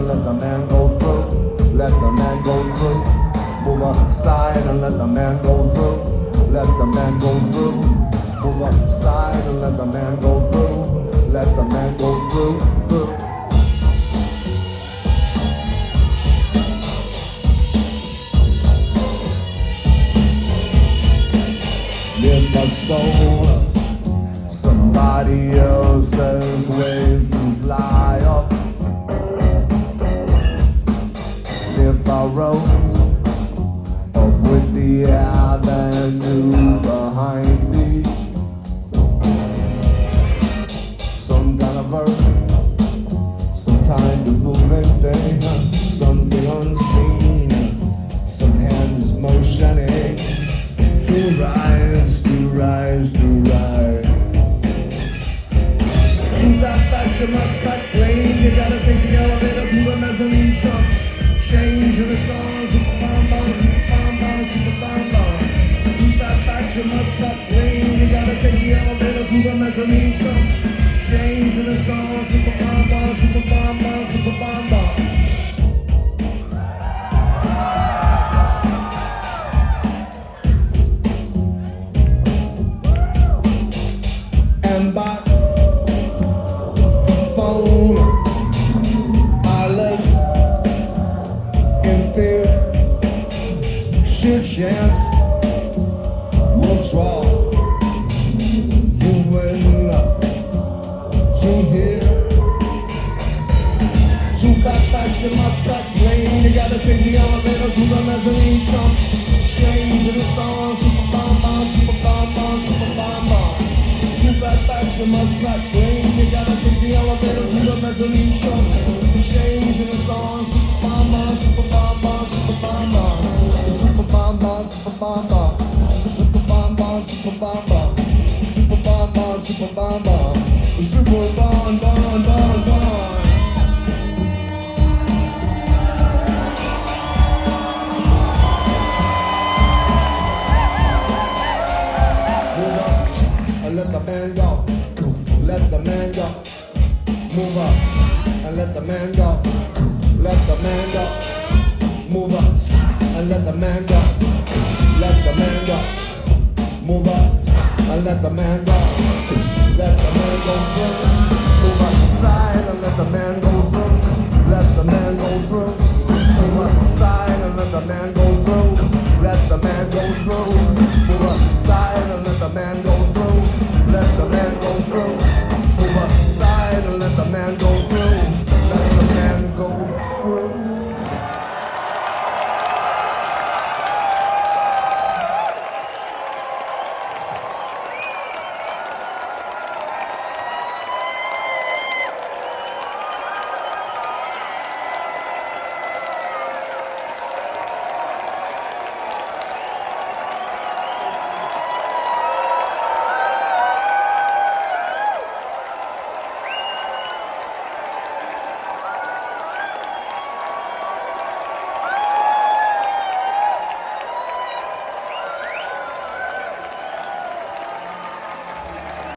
and let the man go through. Let the man go through. Move aside and let the man go through. Let the man go through. Move aside and let the man go through. Let the man go through, through. If I stole somebody else's waves to fly up, if I rose up with the avenue behind me, some kind of earth, some kind of moving thing, something unseen, some hands motioning to rise, to rise, to rise. Since that fashion must cut clean, you gotta take the elevator to the mezzanine shop. Change in the songs, super bomb bomb, super bomb bomb, super bomb bomb. Since that fashion must cut clean, you gotta take the elevator to the mezzanine shop. Change in the songs, super bomb bomb, super bomb bomb, super bomb bomb. And by the phone, I live in fear. Should chance will draw you in to here. Too fat fashion must cut clean. You gotta take the elevator to the mezzanine shop. Change in the song, super bomb bomb, super bomb bomb, super bomb bomb. Too fat fashion must cut clean. You gotta take the elevator to the mezzanine shop. Change in the song, super bomb bomb, super bomb bomb, super bomb bomb. Super bomb bomb, super bomb bomb. Super bomb bomb, super bomb bomb. Super bomb bomb, super bomb bomb. Super bomb bomb bomb bomb. Let the man go, let the man go. Move us and let the man go, let the man go. Move us and let the man go, let the man go. Move us and let the man go, let the man go.